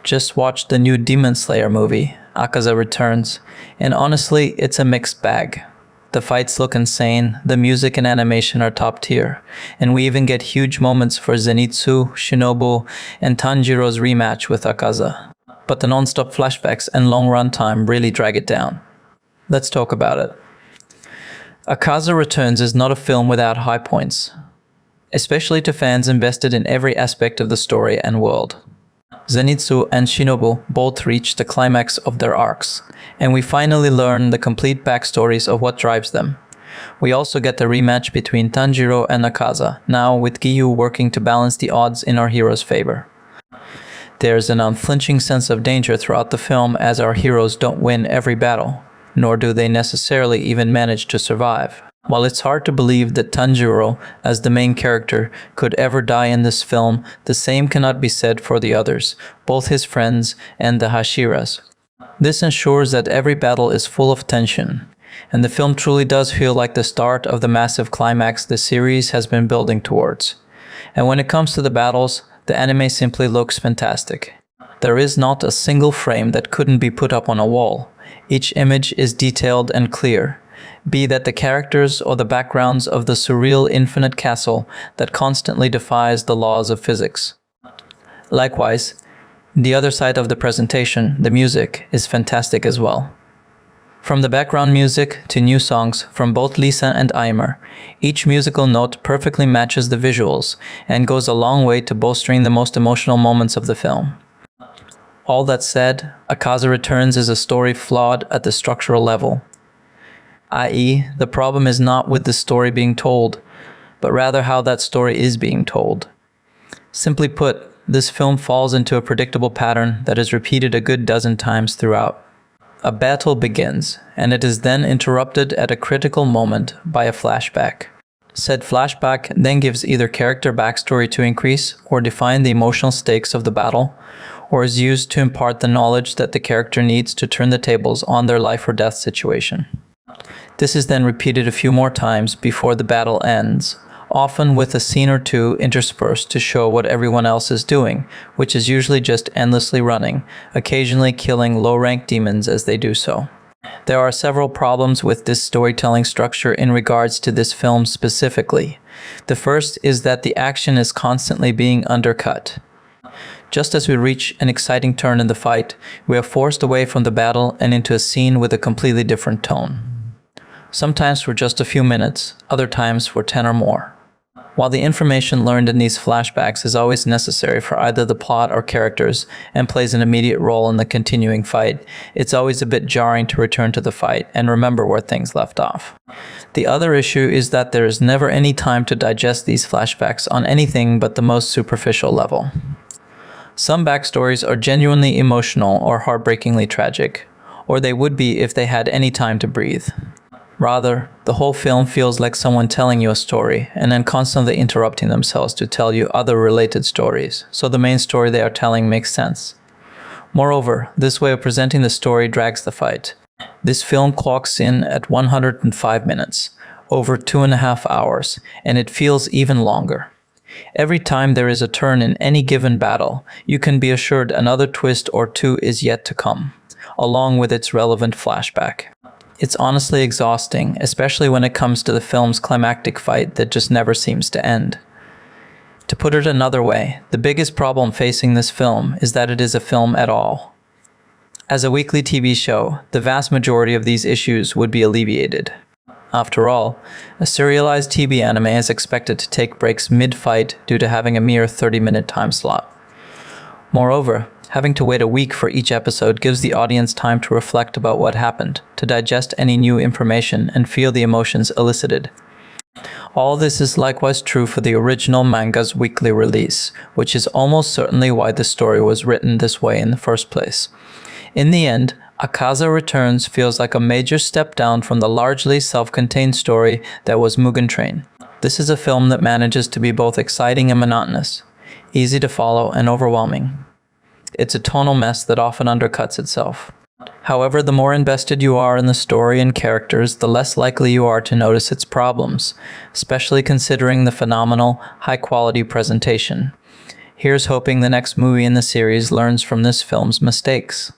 Just watched the new Demon Slayer movie, Akaza Returns, and honestly, it's a mixed bag. The fights look insane, the music and animation are top tier, and we even get huge moments for Zenitsu, Shinobu, and Tanjiro's rematch with Akaza. But the non-stop flashbacks and long runtime really drag it down. Let's talk about it. Akaza Returns is not a film without high points, especially to fans invested in every aspect of the story and world. Zenitsu and Shinobu both reach the climax of their arcs, and we finally learn the complete backstories of what drives them. We also get the rematch between Tanjiro and Akaza, now with Giyu working to balance the odds in our hero's favor. There's an unflinching sense of danger throughout the film as our heroes don't win every battle, nor do they necessarily even manage to survive. While it's hard to believe that Tanjiro, as the main character, could ever die in this film, the same cannot be said for the others, both his friends and the Hashiras. This ensures that every battle is full of tension, and the film truly does feel like the start of the massive climax the series has been building towards. And when it comes to the battles, the anime simply looks fantastic. There is not a single frame that couldn't be put up on a wall. Each image is detailed and clear, be that the characters or the backgrounds of the surreal infinite castle that constantly defies the laws of physics. Likewise, the other side of the presentation, the music, is fantastic as well. From the background music to new songs from both Lisa and Aimer, each musical note perfectly matches the visuals and goes a long way to bolstering the most emotional moments of the film. All that said, Akaza Returns is a story flawed at the structural level. I.e., the problem is not with the story being told, but rather how that story is being told. Simply put, this film falls into a predictable pattern that is repeated a good dozen times throughout. A battle begins, and it is then interrupted at a critical moment by a flashback. Said flashback then gives either character backstory to increase or define the emotional stakes of the battle, or is used to impart the knowledge that the character needs to turn the tables on their life or death situation. This is then repeated a few more times before the battle ends, often with a scene or two interspersed to show what everyone else is doing, which is usually just endlessly running, occasionally killing low-ranked demons as they do so. There are several problems with this storytelling structure in regards to this film specifically. The first is that the action is constantly being undercut. Just as we reach an exciting turn in the fight, we are forced away from the battle and into a scene with a completely different tone. Sometimes for just a few minutes, other times for 10 or more. While the information learned in these flashbacks is always necessary for either the plot or characters and plays an immediate role in the continuing fight, it's always a bit jarring to return to the fight and remember where things left off. The other issue is that there is never any time to digest these flashbacks on anything but the most superficial level. Some backstories are genuinely emotional or heartbreakingly tragic, or they would be if they had any time to breathe. Rather, the whole film feels like someone telling you a story and then constantly interrupting themselves to tell you other related stories, so the main story they are telling makes sense. Moreover, this way of presenting the story drags the fight. This film clocks in at 105 minutes, over 2.5 hours, and it feels even longer. Every time there is a turn in any given battle, you can be assured another twist or two is yet to come, along with its relevant flashback. It's honestly exhausting, especially when it comes to the film's climactic fight that just never seems to end. To put it another way, the biggest problem facing this film is that it is a film at all. As a weekly TV show, the vast majority of these issues would be alleviated. After all, a serialized TV anime is expected to take breaks mid-fight due to having a mere 30-minute time slot. Moreover, having to wait a week for each episode gives the audience time to reflect about what happened, to digest any new information, and feel the emotions elicited. All this is likewise true for the original manga's weekly release, which is almost certainly why the story was written this way in the first place. In the end, Akaza Returns feels like a major step down from the largely self-contained story that was Mugen Train. This is a film that manages to be both exciting and monotonous, easy to follow and overwhelming. It's a tonal mess that often undercuts itself. However, the more invested you are in the story and characters, the less likely you are to notice its problems, especially considering the phenomenal, high-quality presentation. Here's hoping the next movie in the series learns from this film's mistakes.